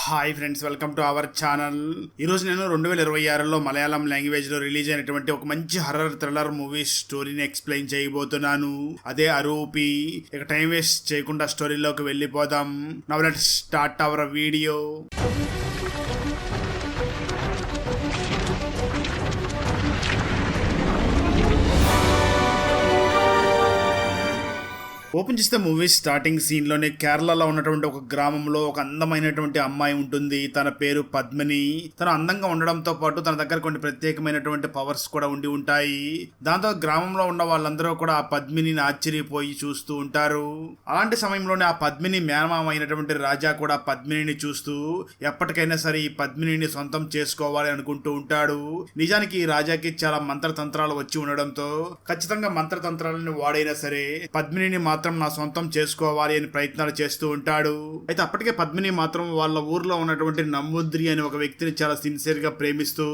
Hi friends, welcome to our channel. ఈరోజు నేను 2026లో మలయాళం లాంగ్వేజ్లో రిలీజ్ అయినటువంటి ఒక మంచి హర్రర్ థ్రిల్లర్ మూవీ స్టోరీని ఎక్స్ప్లెయిన్ చేయబోతున్నాను. అదే అరూపి. ఇక టైం వేస్ట్ చేయకుండా స్టోరీలోకి వెళ్ళిపోదాం. Now let's start our video. Open చేస్తే మూవీ స్టార్టింగ్ సీన్ లోనే కేరళలో ఉన్నటువంటి ఒక గ్రామంలో ఒక అందమైనటువంటి అమ్మాయి ఉంటుంది. తన పేరు పద్మిని. తను అందంగా ఉండడంతో పాటు తన దగ్గర కొన్ని ప్రత్యేకమైనటువంటి పవర్స్ కూడా ఉండి ఉంటాయి. దాంతో గ్రామంలో ఉన్న వాళ్ళందరూ కూడా ఆ పద్మిని ఆశ్చర్యపోయి చూస్తూ ఉంటారు. అలాంటి సమయంలోనే ఆ పద్మిని మేనమామ అయినటువంటి రాజా కూడా పద్మినిని చూస్తూ ఎప్పటికైనా సరే ఈ పద్మినిని సొంతం చేసుకోవాలి అనుకుంటూ ఉంటాడు. నిజానికి ఈ రాజాకి చాలా మంత్రతంత్రాలు వచ్చి ఉండడంతో ఖచ్చితంగా మంత్రతంత్రాలను వాడైనా సరే పద్మినిని మాత్రం నా సొంతం చేసుకోవాలి అని ప్రయత్నాలు చేస్తూ ఉంటాడు. అయితే అప్పటికే పద్మిని మాత్రం వాళ్ళ ఊర్లో ఉన్నటువంటి నమ్ముద్రి అనే ఒక వ్యక్తిని చాలా సిన్సియర్ గా ప్రేమిస్తూ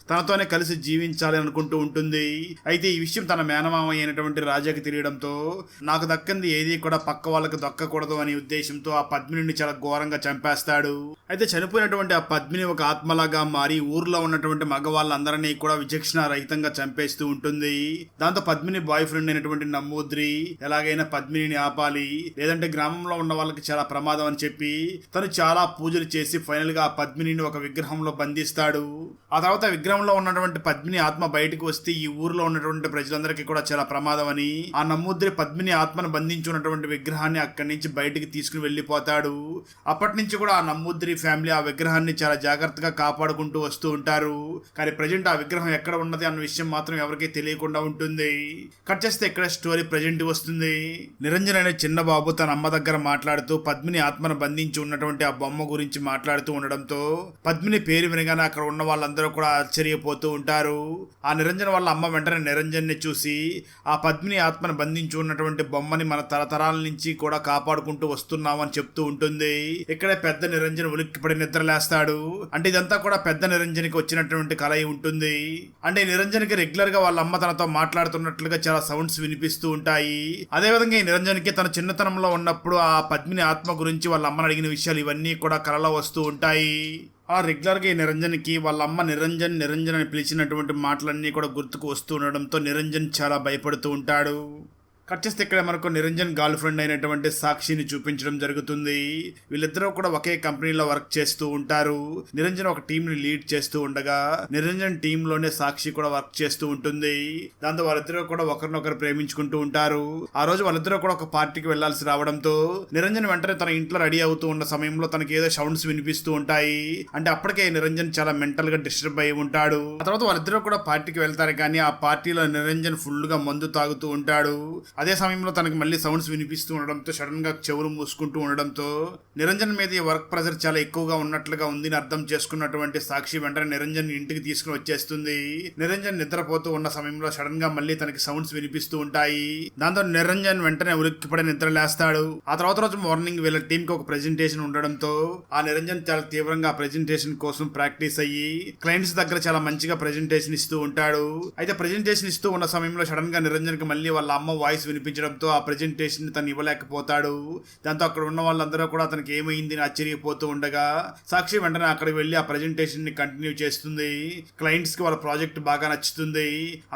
తనతోనే కలిసి జీవించాలి అనుకుంటూ ఉంటుంది. అయితే ఈ విషయం తన మేనమామ అయినటువంటి రాజాకి తెలియడంతో నాకు దక్కింది ఏది కూడా పక్క వాళ్ళకి దక్కకూడదు అనే ఉద్దేశంతో ఆ పద్మినిని చాలా ఘోరంగా చంపేస్తాడు. అయితే చనిపోయినటువంటి ఆ పద్మిని ఒక ఆత్మలాగా మారి ఊర్లో ఉన్నటువంటి మగవాళ్ళందరినీ కూడా విచక్షణ రహితంగా చంపేస్తూ ఉంటుంది. దాంతో పద్మిని బాయ్ ఫ్రెండ్ అయినటువంటి నమ్మూద్రి ఎలాగైనా పద్మిని ఆపాలి, లేదంటే గ్రామంలో ఉన్న వాళ్ళకి చాలా ప్రమాదం అని చెప్పి తను చాలా పూజలు చేసి ఫైనల్ గా ఆ పద్మినిని ఒక విగ్రహంలో బంధిస్తాడు. ఆ తర్వాత విగ్రహంలో ఉన్నటువంటి పద్మిని ఆత్మ బయటకు వస్తే ఈ ఊర్లో ఉన్నటువంటి ప్రజలందరికీ కూడా చాలా ప్రమాదం అని ఆ నమ్మూద్రి పద్మిని ఆత్మను బంధించి ఉన్నటువంటి విగ్రహాన్ని అక్కడి నుంచి బయటికి తీసుకుని వెళ్ళిపోతాడు. అప్పటి నుంచి కూడా ఆ నమ్మూద్రి ఫ్యామిలీ ఆ విగ్రహాన్ని చాలా జాగ్రత్తగా కాపాడుకుంటూ వస్తూ ఉంటారు. కానీ ప్రజెంట్ ఆ విగ్రహం ఎక్కడ ఉన్నది అన్న విషయం మాత్రం ఎవరికీ తెలియకుండా ఉంటుంది. కట్ చేస్తే ఇక్కడ స్టోరీ ప్రజెంట్ వస్తుంది. నిరంజన్ అనే చిన్న బాబు తన అమ్మ దగ్గర మాట్లాడుతూ పద్మిని ఆత్మను బంధించి ఉన్నటువంటి ఆ బొమ్మ గురించి మాట్లాడుతూ ఉండడంతో పద్మిని పేరు వినగానే అక్కడ ఉన్న వాళ్ళందరూ కూడా ఆశ్చర్యపోతూ ఉంటారు. ఆ నిరంజన్ వాళ్ళ అమ్మ వెంటనే నిరంజన్ ని చూసి ఆ పద్మిని ఆత్మను బంధించి ఉన్నటువంటి బొమ్మని మన తరతరాల నుంచి కూడా కాపాడుకుంటూ వస్తున్నామని చెప్తూ ఉంటుంది. ఇక్కడే పెద్ద నిరంజన్ ఉలిక్కిపడి నిద్రలేస్తాడు. అంటే ఇదంతా కూడా పెద్ద నిరంజన్కి వచ్చినటువంటి కల ఉంటుంది. అంటే నిరంజన్కి రెగ్యులర్ గా వాళ్ళ అమ్మ తనతో మాట్లాడుతున్నట్లుగా చాలా సౌండ్స్ వినిపిస్తూ ఉంటాయి. అదేవిధంగా ఈ నిరంజన్కి తన చిన్నతనంలో ఉన్నప్పుడు ఆ పద్మిని ఆత్మ గురించి వాళ్ళ అమ్మని అడిగిన విషయాలు ఇవన్నీ కూడా కలలో వస్తూ ఉంటాయి. ఆ రెగ్యులర్గా ఈ నిరంజన్కి వాళ్ళ అమ్మ నిరంజన్ నిరంజన్ అని పిలిచినటువంటి మాటలన్నీ కూడా గుర్తుకు వస్తూ ఉండడంతో నిరంజన్ చాలా భయపడుతూ ఉంటాడు. కట్ చేస్తే ఇక్కడ మనకు నిరంజన్ గర్ల్ ఫ్రెండ్ అయినటువంటి సాక్షిని చూపించడం జరుగుతుంది. వీళ్ళిద్దరూ కూడా ఒకే కంపెనీలో వర్క్ చేస్తూ ఉంటారు. నిరంజన్ ఒక టీం ని లీడ్ చేస్తూ ఉండగా నిరంజన్ టీమ్ లోనే సాక్షి కూడా వర్క్ చేస్తూ ఉంటుంది. దాంతో వాళ్ళిద్దరూ కూడా ఒకరినొకరు ప్రేమించుకుంటూ ఉంటారు. ఆ రోజు వాళ్ళిద్దరూ కూడా ఒక పార్టీకి వెళ్లాల్సి రావడంతో నిరంజన్ వెంటనే తన ఇంట్లో రెడీ అవుతూ ఉన్న సమయంలో తనకి ఏదో సౌండ్స్ వినిపిస్తూ ఉంటాయి. అంటే అప్పటికే నిరంజన్ చాలా మెంటల్ గా డిస్టర్బ్ అయి ఉంటాడు. ఆ తర్వాత వాళ్ళిద్దరూ కూడా పార్టీకి వెళ్తారు. కానీ ఆ పార్టీలో నిరంజన్ ఫుల్ గా మందు తాగుతూ ఉంటాడు. అదే సమయంలో తనకి మళ్ళీ సౌండ్స్ వినిపిస్తూ ఉండడంతో సడన్ గా చెవులు మూసుకుంటూ ఉండడంతో నిరంజన్ మీద ఈ వర్క్ ప్రెషర్ చాలా ఎక్కువగా ఉన్నట్లుగా ఉంది అర్థం చేసుకున్నటువంటి సాక్షి వెంటనే నిరంజన్ ఇంటికి తీసుకుని వచ్చేస్తుంది. నిరంజన్ నిద్రపోతూ ఉన్న సమయంలో సడన్ గా మళ్ళీ తనకి సౌండ్స్ వినిపిస్తూ ఉంటాయి. దాంతో నిరంజన్ వెంటనే ఉలిక్కిపడి నిద్ర లేస్తాడు. ఆ తర్వాత రోజు మార్నింగ్ వీళ్ళ టీం కి ఒక ప్రెజెంటేషన్ ఉండడంతో ఆ నిరంజన్ చాలా తీవ్రంగా ఆ ప్రెజెంటేషన్ కోసం ప్రాక్టీస్ అయ్యి క్లయింట్స్ దగ్గర చాలా మంచిగా ప్రెజెంటేషన్ ఇస్తూ ఉంటాడు. అయితే ప్రెజెంటేషన్ ఇస్తూ ఉన్న సమయంలో సడన్ గా నిరంజన్ కి మళ్ళీ వాళ్ళ అమ్మ వాయిస్ వినిపించడంతో ఆ ప్రెజెంటేషన్ తను ఇవ్వలేకపోతాడు. దాంతో అక్కడ ఉన్న వాళ్ళందరూ కూడా అతనికి ఏమైంది అని ఆశ్చర్యపోతూ ఉండగా సాక్షి వెంటనే అక్కడికి వెళ్ళి ఆ ప్రెజెంటేషన్ ని కంటిన్యూ చేస్తుంది. క్లయింట్స్ కి వాళ్ళ ప్రాజెక్ట్ బాగా నచ్చుతుంది.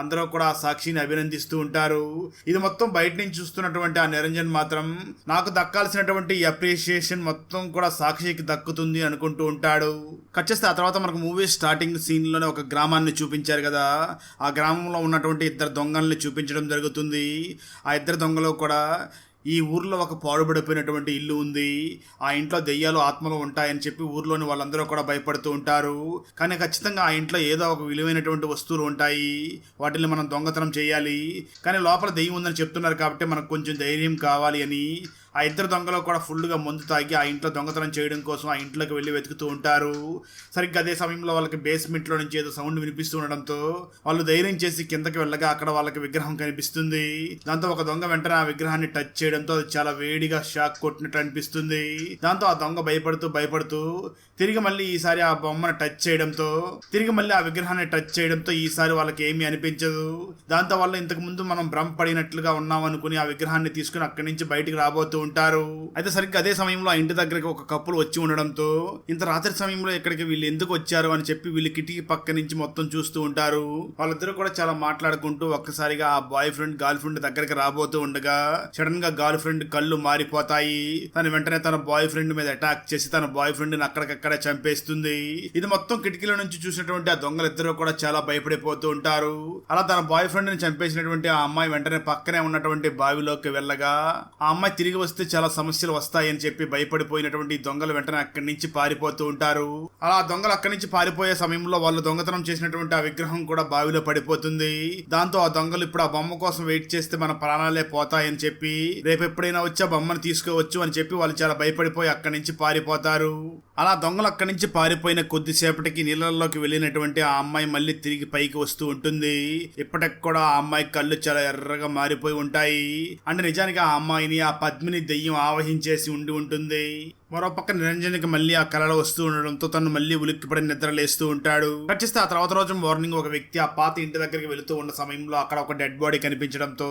అందరూ కూడా ఆ సాక్షిని అభినందిస్తూ ఉంటారు. ఇది మొత్తం బయట నుంచి చూస్తున్నటువంటి ఆ నిరంజన్ మాత్రం నాకు దక్కాల్సినటువంటి అప్రిషియేషన్ మొత్తం కూడా సాక్షికి దక్కుతుంది అనుకుంటూ ఉంటాడు. కట్ చేస్తే ఆ తర్వాత మనకు మూవీ స్టార్టింగ్ సీన్ లోనే ఒక గ్రామాన్ని చూపించారు కదా. ఆ గ్రామంలో ఉన్నటువంటి ఇద్దరు దొంగల్ని చూపించడం జరుగుతుంది. ఆ ఇద్దరు దొంగలు కూడా ఈ ఊర్లో ఒక పాడుబడిపోయినటువంటి ఇల్లు ఉంది. ఆ ఇంట్లో దెయ్యాలు ఆత్మలు ఉంటాయని చెప్పి ఊర్లోని వాళ్ళందరూ కూడా భయపడుతూ ఉంటారు. కానీ ఖచ్చితంగా ఆ ఇంట్లో ఏదో ఒక విలువైనటువంటి వస్తువులు ఉంటాయి. వాటిని మనం దొంగతనం చేయాలి. కానీ లోపల దెయ్యం ఉందని చెప్తున్నారు కాబట్టి మనకు కొంచెం ధైర్యం కావాలి అని ఆ ఇద్దరు దొంగలు కూడా ఫుల్గా మందు తాగి ఆ ఇంట్లో దొంగతనం చేయడం కోసం ఆ ఇంట్లోకి వెళ్ళి వెతుకుతూ ఉంటారు. సరిగ్గా అదే సమయంలో వాళ్ళకి బేస్మెంట్లో నుంచి ఏదో సౌండ్ వినిపిస్తూ ఉండడంతో వాళ్ళు ధైర్యం చేసి కిందకి వెళ్ళగా అక్కడ వాళ్ళకి విగ్రహం కనిపిస్తుంది. దాంతో ఒక దొంగ వెంటనే ఆ విగ్రహాన్ని టచ్ చేయడంతో అది చాలా వేడిగా షాక్ కొట్టినట్టు అనిపిస్తుంది. దాంతో ఆ దొంగ భయపడుతూ తిరిగి మళ్ళీ ఈసారి ఆ బొమ్మను టచ్ చేయడంతో తిరిగి మళ్ళీ ఆ విగ్రహాన్ని టచ్ చేయడంతో ఈసారి వాళ్ళకి ఏమీ అనిపించదు. దాంతో వాళ్ళు ఇంతకు ముందు మనం భ్రమ పడినట్లుగా ఉన్నాం అనుకుని ఆ విగ్రహాన్ని తీసుకుని అక్కడి నుంచి బయటికి రాబోతూ ఉంటారు. అయితే సరిగ్గా అదే సమయంలో ఆ ఇంటి దగ్గరికి ఒక కప్పులు వచ్చి ఉండడంతో ఇంత రాత్రి సమయంలో ఇక్కడికి వీళ్ళు ఎందుకు వచ్చారు అని చెప్పి వీళ్ళు కిటికీ పక్క నుంచి మొత్తం చూస్తూ ఉంటారు. వాళ్ళిద్దరు కూడా చాలా మాట్లాడుకుంటూ ఒక్కసారిగా ఆ బాయ్ ఫ్రెండ్ గర్ల్ ఫ్రెండ్ దగ్గరికి రాబోతూ ఉండగా సడన్ గా గర్ల్ ఫ్రెండ్ కళ్ళు మారిపోతాయి. తన వెంటనే తన బాయ్ ఫ్రెండ్ మీద అటాక్ చేసి తన బాయ్ ఫ్రెండ్ ని అక్కడికక్కడే చంపేస్తుంది. ఇది మొత్తం కిటికీల నుంచి చూసినటువంటి ఆ దొంగలిద్దరూ కూడా చాలా భయపడిపోతూ ఉంటారు. అలా తన బాయ్ ఫ్రెండ్ ని చంపేసినటువంటి ఆ అమ్మాయి వెంటనే పక్కనే ఉన్నటువంటి బావిలోకి వెళ్ళగా ఆ అమ్మాయి తిరిగి వస్తే చాలా సమస్యలు వస్తాయని చెప్పి భయపడిపోయినటువంటి దొంగలు వెంటనే అక్కడి నుంచి పారిపోతూ ఉంటారు. అలా దొంగలు అక్కడి నుంచి పారిపోయే సమయంలో వాళ్ళు దొంగతనం చేసినటువంటి ఆ విగ్రహం కూడా బావిలో పడిపోతుంది. దాంతో ఆ దొంగలు ఇప్పుడు ఆ బొమ్మ కోసం వెయిట్ చేస్తే మన ప్రాణాలే పోతాయని చెప్పి రేపు ఎప్పుడైనా వచ్చి ఆ బొమ్మను తీసుకోవచ్చు అని చెప్పి వాళ్ళు చాలా భయపడిపోయి అక్కడి నుంచి పారిపోతారు. అలా దొంగలు అక్కడి నుంచి పారిపోయిన కొద్దిసేపటికి నీళ్ళలోకి వెళ్ళినటువంటి ఆ అమ్మాయి మళ్ళీ తిరిగి పైకి వస్తూ ఉంటుంది. ఇప్పటికి కూడా ఆ అమ్మాయి కళ్ళు చాలా ఎర్రగా మారిపోయి ఉంటాయి. అంటే నిజానికి ఆ అమ్మాయిని ఆ పద్మిని దెయ్యం ఆవహించేసి ఉండి ఉంటుంది. మరోపక్క నిరంజన్కి మళ్ళీ ఆ కళలు వస్తూ ఉండడంతో తను మళ్ళీ ఉలిక్కిపడి నిద్రలేస్తూ ఉంటాడు. ఖచ్చిస్తే ఆ తర్వాత రోజు మార్నింగ్ ఒక వ్యక్తి ఆ పాత ఇంటి దగ్గరికి వెళుతూ ఉన్న సమయంలో అక్కడ ఒక డెడ్ బాడీ కనిపించడంతో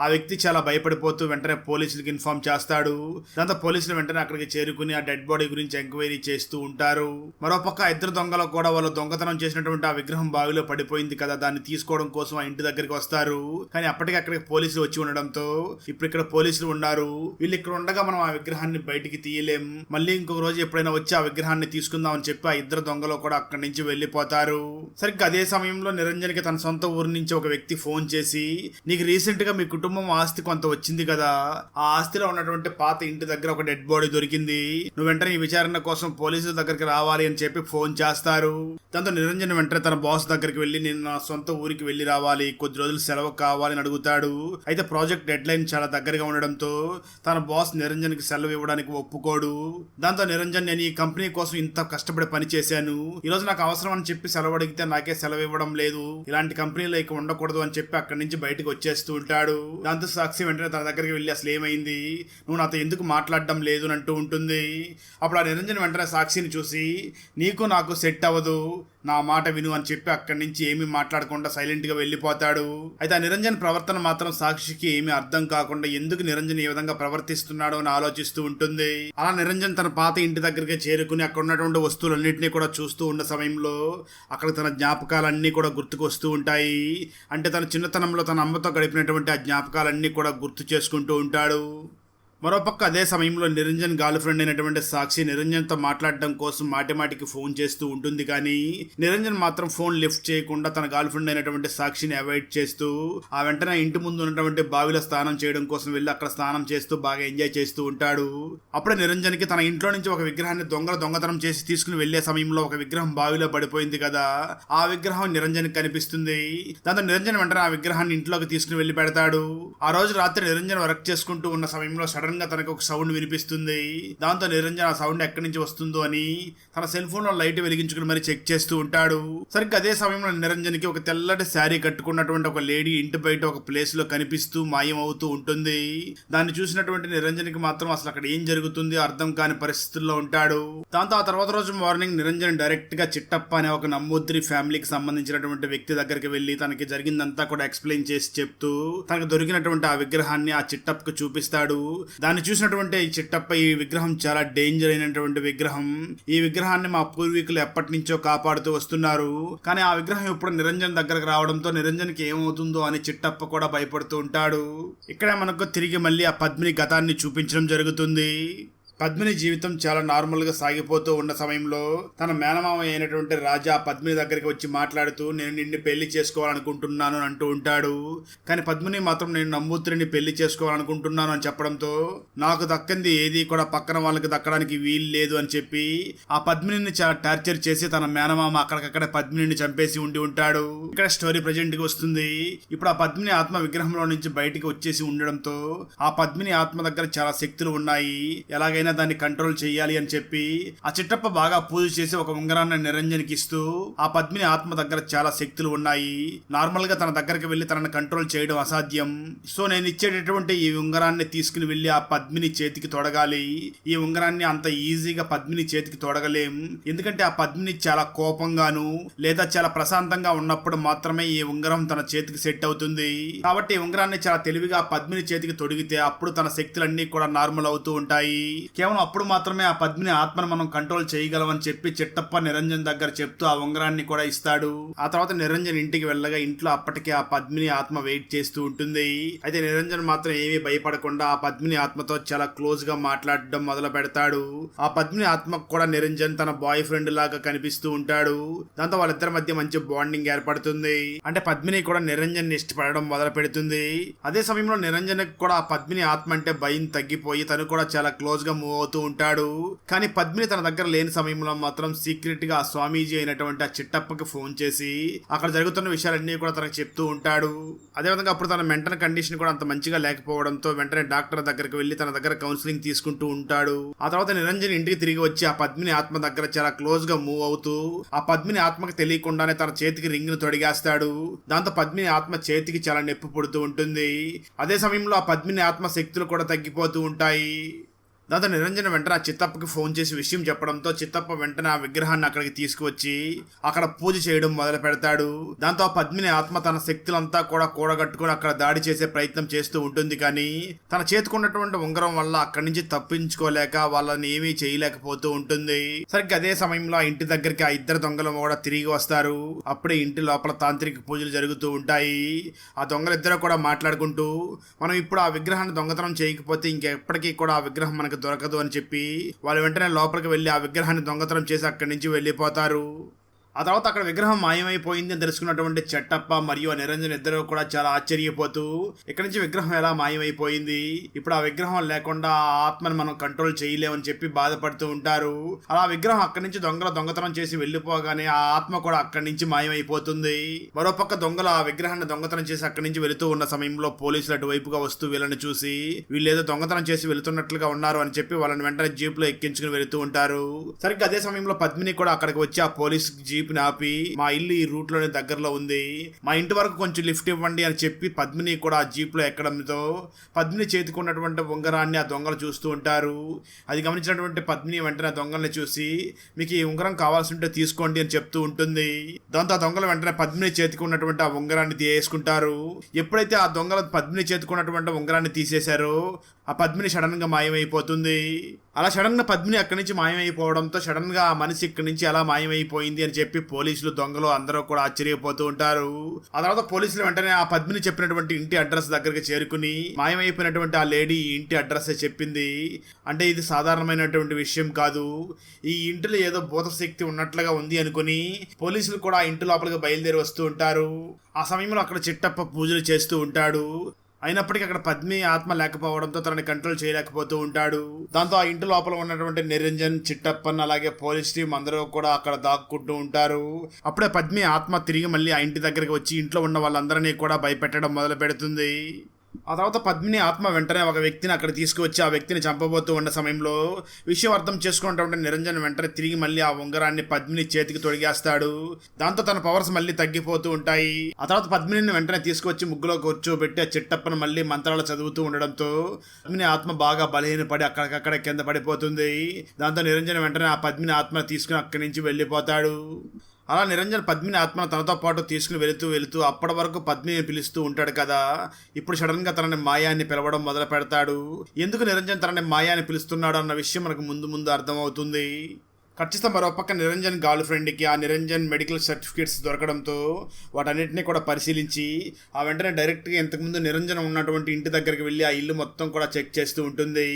ఆ వ్యక్తి చాలా భయపడిపోతూ వెంటనే పోలీసులకు ఇన్ఫార్మ్ చేస్తాడు. దాంతో పోలీసులు వెంటనే అక్కడికి చేరుకుని ఆ డెడ్ బాడీ గురించి ఎంక్వైరీ చేస్తూ ఉంటారు. మరోపక్క ఇద్దరు దొంగలు కూడా వాళ్ళు దొంగతనం చేసినటువంటి ఆ విగ్రహం బావిలో పడిపోయింది కదా, దాన్ని తీసుకోవడం కోసం ఆ ఇంటి దగ్గరికి వస్తారు. కానీ అప్పటికి అక్కడికి పోలీసులు వచ్చి ఉండడంతో ఇప్పుడు ఇక్కడ పోలీసులు ఉన్నారు, వీళ్ళు ఇక్కడ ఉండగా మనం ఆ విగ్రహాన్ని బయటికి తీయలేం, మళ్ళీ ఇంకొక రోజు ఎప్పుడైనా వచ్చి ఆ విగ్రహాన్ని తీసుకుందాం అని చెప్పి ఆ ఇద్దరు దొంగలు కూడా అక్కడి నుంచి వెళ్లిపోతారు. సరిగ్గా అదే సమయంలో నిరంజన్కి తన సొంత ఊరు నుంచి ఒక వ్యక్తి ఫోన్ చేసి, నీకు రీసెంట్ గా మీ కుటుంబం ఆస్తి కొంత వచ్చింది కదా, ఆ ఆస్తిలో ఉన్నటువంటి పాత ఇంటి దగ్గర ఒక డెడ్ బాడీ దొరికింది, నువ్వు వెంటనే ఈ విచారణ కోసం పోలీసుల దగ్గరికి రావాలి అని చెప్పి ఫోన్ చేస్తారు. దాంతో నిరంజన్ వెంటనే తన బాస్ దగ్గరికి వెళ్లి నేను నా సొంత ఊరికి వెళ్లి రావాలి, కొద్ది రోజులు సెలవు కావాలని అడుగుతాడు. అయితే ప్రాజెక్ట్ డెడ్ లైన్ చాలా దగ్గరగా ఉండడంతో తన బాస్ నిరంజన్ కి సెలవు ఇవ్వడానికి ఒప్పుకోడు. దాంతో నిరంజన్, నేను ఈ కంపెనీ కోసం ఇంత కష్టపడి పని చేశాను, ఈ రోజు నాకు అవసరం అని చెప్పి సెలవు అడిగితే నాకే సెలవు ఇవ్వడం లేదు, ఇలాంటి కంపెనీలో ఇక ఉండకూడదు అని చెప్పి అక్కడి నుంచి బయటకు వచ్చేస్తూ ఉంటాడు. దాంతో సాక్షి వెంటనే తన దగ్గరికి వెళ్ళి అసలు ఏమైంది, నువ్వు నాతో ఎందుకు మాట్లాడడం లేదు అని అంటూ ఉంటుంది. అప్పుడు ఆ నిరంజన్ వెంటనే సాక్షిని చూసి, నీకు నాకు సెట్ అవ్వదు, నా మాట విను అని చెప్పి అక్కడి నుంచి ఏమీ మాట్లాడకుండా సైలెంట్ గా వెళ్ళిపోతాడు. అయితే ఆ నిరంజన్ ప్రవర్తన మాత్రం సాక్షికి ఏమీ అర్థం కాకుండా ఎందుకు నిరంజన్ ఈ విధంగా ప్రవర్తిస్తున్నాడో అని ఆలోచిస్తూ ఉంటుంది. అలా నిరంజన్ తన పాత ఇంటి దగ్గరికి చేరుకుని అక్కడ ఉన్నటువంటి వస్తువులన్నింటినీ కూడా చూస్తూ ఉన్న సమయంలో అక్కడ తన జ్ఞాపకాలన్నీ కూడా గుర్తుకు వస్తూ ఉంటాయి. అంటే తన చిన్నతనంలో తన అమ్మతో గడిపినటువంటి ఆ జ్ఞాపకాలన్నీ కూడా గుర్తు చేసుకుంటూ ఉంటాడు. మరోపక్క అదే సమయంలో నిరంజన్ గర్ల్ ఫ్రెండ్ అయినటువంటి సాక్షి నిరంజన్తో మాట్లాడడం కోసం మాటిమాటికి ఫోన్ చేస్తూ ఉంటుంది. కానీ నిరంజన్ మాత్రం ఫోన్ లిఫ్ట్ చేయకుండా తన గర్ల్ ఫ్రెండ్ అయినటువంటి సాక్షిని అవాయిడ్ చేస్తూ ఆ వెంటనే ఇంటి ముందు ఉన్నటువంటి బావిలో స్నానం చేయడం కోసం వెళ్ళి అక్కడ స్నానం చేస్తూ బాగా ఎంజాయ్ చేస్తూ ఉంటాడు. అప్పుడే నిరంజన్కి తన ఇంట్లో నుంచి ఒక విగ్రహాన్ని దొంగతనం చేసి తీసుకుని వెళ్లే సమయంలో ఒక విగ్రహం బావిలో పడిపోయింది కదా, ఆ విగ్రహం నిరంజన్ కనిపిస్తుంది. దాంతో నిరంజన్ వెంటనే ఆ విగ్రహాన్ని ఇంట్లోకి తీసుకుని వెళ్లి పెడతాడు. ఆ రోజు రాత్రి నిరంజన్ వర్క్ చేసుకుంటూ ఉన్న సమయంలో సడన్ గా తనకు ఒక సౌండ్ వినిపిస్తుంది. దాంతో నిరంజన్ ఆ సౌండ్ ఎక్కడి నుంచి వస్తుందో అని తన సెల్ ఫోన్ లో లైట్ వెలిగించుకుని మరి చెక్ చేస్తూ ఉంటాడు. సరిగ్గా అదే సమయంలో నిరంజన్ కి ఒక తెల్లటి శారీ కట్టుకున్నటువంటి ఒక లేడీ ఇంటి బయట ఒక ప్లేస్ లో కనిపిస్తూ మాయం అవుతూ ఉంటుంది. దాన్ని చూసినటువంటి నిరంజన్ కి మాత్రం అసలు అక్కడ ఏం జరుగుతుంది అర్థం కాని పరిస్థితుల్లో ఉంటాడు. దాంతో ఆ తర్వాత రోజు మార్నింగ్ నిరంజన్ డైరెక్ట్ గా చిట్టప్ప అనే ఒక నమ్మూద్రి ఫ్యామిలీకి సంబంధించినటువంటి వ్యక్తి దగ్గరికి వెళ్లి తనకి జరిగిందంతా కూడా ఎక్స్ప్లెయిన్ చేసి చెప్తూ తనకు దొరికినటువంటి ఆ విగ్రహాన్ని ఆ చిట్టప్పకు చూపిస్తాడు. దాన్ని చూసినటువంటి ఈ చిట్టప్ప, ఈ విగ్రహం చాలా డేంజర్ అయినటువంటి విగ్రహం, ఈ విగ్రహాన్ని మా పూర్వీకులు ఎప్పటి నుంచో కాపాడుతూ వస్తున్నారు, కానీ ఆ విగ్రహం ఇప్పుడు నిరంజన్ దగ్గరకు రావడంతో నిరంజన్కి ఏమవుతుందో అని చిట్టప్ప కూడా భయపడుతూ ఉంటాడు. ఇక్కడ మనకు తిరిగి మళ్ళీ ఆ పద్మిని గతాన్ని చూపించడం జరుగుతుంది. పద్మిని జీవితం చాలా నార్మల్ గా సాగిపోతూ ఉన్న సమయంలో తన మేనమామ అయినటువంటి రాజా పద్మిని దగ్గరికి వచ్చి మాట్లాడుతూ నేను నిన్ను పెళ్లి చేసుకోవాలనుకుంటున్నాను అని అంటూ ఉంటాడు. కానీ పద్మిని మాత్రం నేను నమ్మూత్రిని పెళ్లి చేసుకోవాలనుకుంటున్నాను అని చెప్పడంతో నాకు దక్కింది ఏది కూడా పక్కన వాళ్ళకి దక్కడానికి వీలు లేదు అని చెప్పి ఆ పద్మిని చాలా టార్చర్ చేసి తన మేనమామ అక్కడికక్కడ పద్మిని చంపేసి ఉండి ఉంటాడు. ఇక్కడ స్టోరీ ప్రజెంట్ కి వస్తుంది. ఇప్పుడు ఆ పద్మిని ఆత్మ విగ్రహంలో నుంచి బయటికి వచ్చేసి ఉండడంతో ఆ పద్మిని ఆత్మ దగ్గర చాలా శక్తులు ఉన్నాయి, ఎలాగైనా ఎలాగైనా దాన్ని కంట్రోల్ చేయాలి అని చెప్పి ఆ చిట్టప్ప బాగా పూజ చేసి ఒక ఉంగరాన్ని నిరంజన్కి ఇస్తూ ఆ పద్మిని ఆత్మ దగ్గర చాలా శక్తులు ఉన్నాయి, నార్మల్ గా తన దగ్గరికి వెళ్లి తనని కంట్రోల్ చేయడం అసాధ్యం, సో నేను ఇచ్చేటటువంటి ఈ ఉంగరాన్ని తీసుకుని వెళ్లి ఆ పద్మిని చేతికి తొడగాలి. ఈ ఉంగరాన్ని అంత ఈజీగా పద్మిని చేతికి తొడగలేం, ఎందుకంటే ఆ పద్మిని చాలా కోపంగాను లేదా చాలా ప్రశాంతంగా ఉన్నప్పుడు మాత్రమే ఈ ఉంగరం తన చేతికి సెట్ అవుతుంది. కాబట్టి ఈ ఉంగరాన్ని చాలా తెలివిగా ఆ పద్మిని చేతికి తొడిగితే అప్పుడు తన శక్తులన్నీ కూడా నార్మల్ అవుతూ ఉంటాయి. కేవలం అప్పుడు మాత్రమే ఆ పద్మిని ఆత్మను మనం కంట్రోల్ చేయగలమని చెప్పి చిట్టప్ప నిరంజన్ దగ్గర చెప్తూ ఆ ఉంగరాన్ని కూడా ఇస్తాడు. ఆ తర్వాత నిరంజన్ ఇంటికి వెళ్ళగా ఇంట్లో అప్పటికే ఆ పద్మిని ఆత్మ వెయిట్ చేస్తూ ఉంటుంది. అయితే నిరంజన్ మాత్రం ఏమీ భయపడకుండా ఆ పద్మిని ఆత్మతో చాలా క్లోజ్ గా మాట్లాడడం మొదలు పెడతాడు. ఆ పద్మిని ఆత్మకు కూడా నిరంజన్ తన బాయ్ ఫ్రెండ్ లాగా కనిపిస్తూ ఉంటాడు. దాంతో వాళ్ళిద్దరి మధ్య మంచి బాండింగ్ ఏర్పడుతుంది. అంటే పద్మిని కూడా నిరంజన్ ని ఇష్టపడడం మొదలు పెడుతుంది. అదే సమయంలో నిరంజన్ కూడా ఆ పద్మిని ఆత్మ అంటే భయం తగ్గిపోయి తను కూడా చాలా క్లోజ్ గా మూవ్ అవుతూ ఉంటాడు. కానీ పద్మిని తన దగ్గర లేని సమయంలో మాత్రం సీక్రెట్ గా ఆ స్వామీజీ అయినటువంటి ఆ చిట్టప్పకి ఫోన్ చేసి అక్కడ జరుగుతున్న విషయాలన్నీ కూడా తనకు చెప్తూ ఉంటాడు. అదేవిధంగా అప్పుడు తన మెంటల్ కండిషన్ కూడా అంత మంచిగా లేకపోవడంతో వెంటనే డాక్టర్ దగ్గరికి వెళ్లి తన దగ్గర కౌన్సిలింగ్ తీసుకుంటూ ఉంటాడు. ఆ తర్వాత నిరంజన్ ఇంటికి తిరిగి వచ్చి ఆ పద్మిని ఆత్మ దగ్గర చాలా క్లోజ్ గా మూవ్ అవుతూ ఆ పద్మిని ఆత్మకి తెలియకుండానే తన చేతికి రింగ్ ను తొడిగేస్తాడు. దాంతో పద్మిని ఆత్మ చేతికి చాలా నొప్పి పుడుతూ ఉంటుంది. అదే సమయంలో ఆ పద్మిని ఆత్మ శక్తులు కూడా తగ్గిపోతూ ఉంటాయి. దాంతో నిరంజన్ వెంటనే ఆ చిత్తప్పకి ఫోన్ చేసి విషయం చెప్పడంతో చిత్తప్ప వెంటనే ఆ విగ్రహాన్ని అక్కడికి తీసుకువచ్చి అక్కడ పూజ చేయడం మొదలు పెడతాడు. దాంతో ఆ పద్మిని ఆత్మ తన శక్తులంతా కూడా కూడగట్టుకుని అక్కడ దాడి చేసే ప్రయత్నం చేస్తూ ఉంటుంది. కానీ తన చేతుకున్నటువంటి ఉంగరం వల్ల అక్కడి నుంచి తప్పించుకోలేక వాళ్ళని ఏమీ చేయలేకపోతూ ఉంటుంది. సరిగ్గా అదే సమయంలో ఆ ఇంటి దగ్గరికి ఆ ఇద్దరు దొంగలు కూడా తిరిగి వస్తారు. అప్పుడే ఇంటి లోపల తాంత్రిక పూజలు జరుగుతూ ఉంటాయి. ఆ దొంగలిద్దరూ కూడా మాట్లాడుకుంటూ మనం ఇప్పుడు ఆ విగ్రహాన్ని దొంగతనం చేయకపోతే ఇంకెప్పటికీ కూడా ఆ విగ్రహం మనకు దొరకదు అని చెప్పి వాళ్ళు వెంటనే లోపలికి వెళ్లి ఆ విగ్రహాన్ని దొంగతనం చేసి అక్కడి నుంచి వెళ్ళిపోతారు. ఆ తర్వాత అక్కడ విగ్రహం మాయమైపోయింది అని తెలుసుకున్నటువంటి చెట్టప్ప మరియు ఆ నిరంజన్ ఇద్దరు కూడా చాలా ఆశ్చర్యపోతూ ఇక్కడి నుంచి విగ్రహం ఎలా మాయమైపోయింది, ఇప్పుడు ఆ విగ్రహం లేకుండా ఆ ఆత్మని మనం కంట్రోల్ చేయలేమని చెప్పి బాధపడుతూ ఉంటారు. అలా విగ్రహం అక్కడి నుంచి దొంగతనం చేసి వెళ్ళిపోగానే ఆ ఆత్మ కూడా అక్కడి నుంచి మాయమైపోతుంది. మరోపక్క దొంగలు ఆ విగ్రహాన్ని దొంగతనం చేసి అక్కడి నుంచి వెళుతూ ఉన్న సమయంలో పోలీసులు అటువైపుగా వస్తూ వీళ్ళని చూసి వీళ్ళేదో దొంగతనం చేసి వెళుతున్నట్లుగా ఉన్నారు అని చెప్పి వాళ్ళని వెంటనే జీప్ లో ఎక్కించుకుని వెళుతూ ఉంటారు. సరిగ్గా అదే సమయంలో పద్మిని కూడా అక్కడికి వచ్చి ఆ పోలీస్ జీప్ ఆపి మా ఇల్లు ఈ రూట్ లోనే దగ్గరలో ఉంది, మా ఇంటి వరకు కొంచెం లిఫ్ట్ ఇవ్వండి అని చెప్పి పద్మిని కూడా ఆ జీప్ లో ఎక్కడంతో పద్మిని చేతికున్నటువంటి ఉంగరాన్ని ఆ దొంగలు చూస్తూ ఉంటారు. అది గమనించినటువంటి పద్మిని వెంటనే ఆ దొంగల్ని చూసి మీకు ఈ ఉంగరం కావాల్సి ఉంటే తీసుకోండి అని చెప్తూ ఉంటుంది. దాంతో ఆ దొంగలు వెంటనే పద్మిని చేతికున్నటువంటి ఆ ఉంగరాన్ని తీసుకుంటారు. ఎప్పుడైతే ఆ దొంగలు పద్మిని చేతికున్నటువంటి ఉంగరాన్ని తీసేశారో ఆ పద్మిని సడన్ గా మాయమైపోతుంది. అలా సడన్ గా పద్మిని అక్కడి నుంచి మాయమైపోవడంతో సడన్ గా ఆ మనిషి ఇక్కడి నుంచి ఎలా మాయమైపోయింది అని చెప్పి పోలీసులు దొంగలు అందరూ కూడా ఆశ్చర్యపోతూ ఉంటారు. ఆ తర్వాత పోలీసులు వెంటనే ఆ పద్మిని చెప్పినటువంటి ఇంటి అడ్రస్ దగ్గరికి చేరుకుని మాయమైపోయినటువంటి ఆ లేడీ ఈ ఇంటి అడ్రస్ చెప్పింది, అంటే ఇది సాధారణమైనటువంటి విషయం కాదు, ఈ ఇంటిలో ఏదో భూత శక్తి ఉన్నట్లుగా ఉంది అనుకుని పోలీసులు కూడా ఆ ఇంటి లోపలికి బయలుదేరి వస్తూ ఉంటారు. ఆ సమయంలో అక్కడ చిట్టప్ప పూజలు చేస్తూ ఉంటాడు. అయినప్పటికీ అక్కడ పద్మిని ఆత్మ లేకపోవడంతో తనని కంట్రోల్ చేయలేకపోతూ ఉంటాడు. దాంతో ఆ ఇంటి లోపల ఉన్నటువంటి నిరంజన్, చిట్టప్పన్ అలాగే పోలీస్ టీం అందరూ కూడా అక్కడ దాక్కుంటూ ఉంటారు. అప్పుడే పద్మిని ఆత్మ తిరిగి మళ్ళీ ఆ ఇంటి దగ్గరికి వచ్చి ఇంట్లో ఉన్న వాళ్ళందరినీ కూడా భయపెట్టడం మొదలు పెడుతుంది. ఆ తర్వాత పద్మిని ఆత్మ వెంటనే ఒక వ్యక్తిని అక్కడ తీసుకువచ్చి ఆ వ్యక్తిని చంపబోతూ ఉన్న సమయంలో విషయం అర్థం చేసుకున్నటువంటి నిరంజన్ వెంటనే తిరిగి మళ్ళీ ఆ ఉంగరాన్ని పద్మిని చేతికి తొడిగేస్తాడు. దాంతో తన పవర్స్ మళ్ళీ తగ్గిపోతూ ఉంటాయి. ఆ తర్వాత పద్మిని వెంటనే తీసుకువచ్చి ముగ్గులో కూర్చోబెట్టి ఆ చిట్టప్పను మళ్ళీ మంత్రాలు చదువుతూ ఉండడంతో పద్మిని ఆత్మ బాగా బలహీనపడి అక్కడికక్కడే కింద పడిపోతుంది. దాంతో నిరంజన్ వెంటనే ఆ పద్మిని ఆత్మను తీసుకుని అక్కడి నుంచి వెళ్ళిపోతాడు. అలా నిరంజన్ పద్మిని ఆత్మను తనతో పాటు తీసుకుని వెళుతూ అప్పటి వరకు పద్మిని పిలుస్తూ ఉంటాడు కదా, ఇప్పుడు సడన్ గా తనని మాయాన్ని పిలవడం మొదలు పెడతాడు. ఎందుకు నిరంజన్ తనని మాయాన్ని పిలుస్తున్నాడు అన్న విషయం మనకు ముందు అర్థమవుతుంది. ఖచ్చితంగా మరోపక్క నిరంజన్ గర్ల్ ఫ్రెండ్కి ఆ నిరంజన్ మెడికల్ సర్టిఫికేట్స్ దొరకడంతో వాటన్నిటిని కూడా పరిశీలించి ఆ వెంటనే డైరెక్ట్గా ఇంతకుముందు నిరంజన్ ఉన్నటువంటి ఇంటి దగ్గరికి వెళ్ళి ఆ ఇల్లు మొత్తం కూడా చెక్ చేస్తూ ఉంటుంది.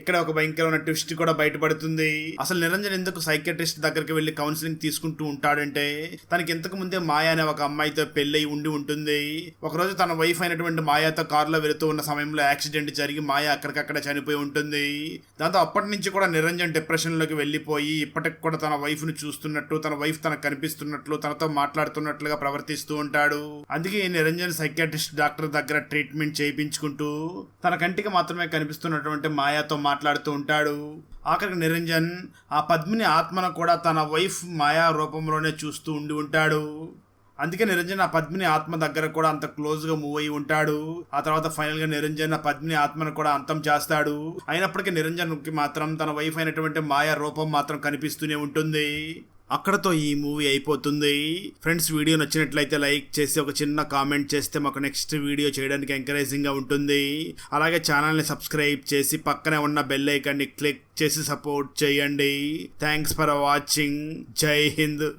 ఇక్కడ ఒక భయంకరమైన ట్విస్ట్ కూడా బయటపడుతుంది. అసలు నిరంజన్ ఎందుకు సైకియాట్రిస్ట్ దగ్గరికి వెళ్ళి కౌన్సిలింగ్ తీసుకుంటూ ఉంటాడంటే తనకి ఇంతకు ముందే మాయా అనే ఒక అమ్మాయితో పెళ్ళై ఉంటుంది. ఒకరోజు తన వైఫ్ అయినటువంటి మాయాతో కారులో వెళుతూ ఉన్న సమయంలో యాక్సిడెంట్ జరిగి మాయా అక్కడికక్కడ చనిపోయి ఉంటుంది. దాంతో అప్పటి నుంచి కూడా నిరంజన్ డిప్రెషన్ లోకి వెళ్ళిపోయి ఇప్పటికి కూడా తన వైఫ్ ని చూస్తున్నట్టు, తన వైఫ్ తనకు కనిపిస్తున్నట్లు, తనతో మాట్లాడుతున్నట్లుగా ప్రవర్తిస్తూ ఉంటాడు. అందుకే నిరంజన్ సైకియాట్రిస్ట్ డాక్టర్ దగ్గర ట్రీట్మెంట్ చేయించుకుంటూ తన కంటికి మాత్రమే కనిపిస్తున్నటువంటి మాయాతో మాట్లాడుతూ ఉంటాడు. ఆఖరికి నిరంజన్ ఆ పద్మిని ఆత్మను కూడా తన వైఫ్ మాయా రూపంలోనే చూస్తూ ఉండి ఉంటాడు. అందుకే నిరంజన్ ఆ పద్మిని ఆత్మ దగ్గర కూడా అంత క్లోజ్ గా మూవ్ అయి ఉంటాడు. ఆ తర్వాత ఫైనల్ గా నిరంజన్ ఆ పద్మిని ఆత్మను కూడా అంతం చేస్తాడు. అయినప్పటికీ నిరంజన్ కి మాత్రం తన వైఫ్ అయినటువంటి మాయా రూపం మాత్రం కనిపిస్తూనే ఉంటుంది. అక్కడతో ఈ మూవీ అయిపోతుంది. ఫ్రెండ్స్, వీడియో నచ్చినట్లయితే లైక్ చేసి ఒక చిన్న కామెంట్ చేస్తే మాకు నెక్స్ట్ వీడియో చేయడానికి ఎంకరేజింగ్ గా ఉంటుంది. అలాగే ఛానల్ని సబ్స్క్రైబ్ చేసి పక్కనే ఉన్న బెల్ ఐకాన్ని క్లిక్ చేసి సపోర్ట్ చేయండి. Thanks for watching. జై హింద్.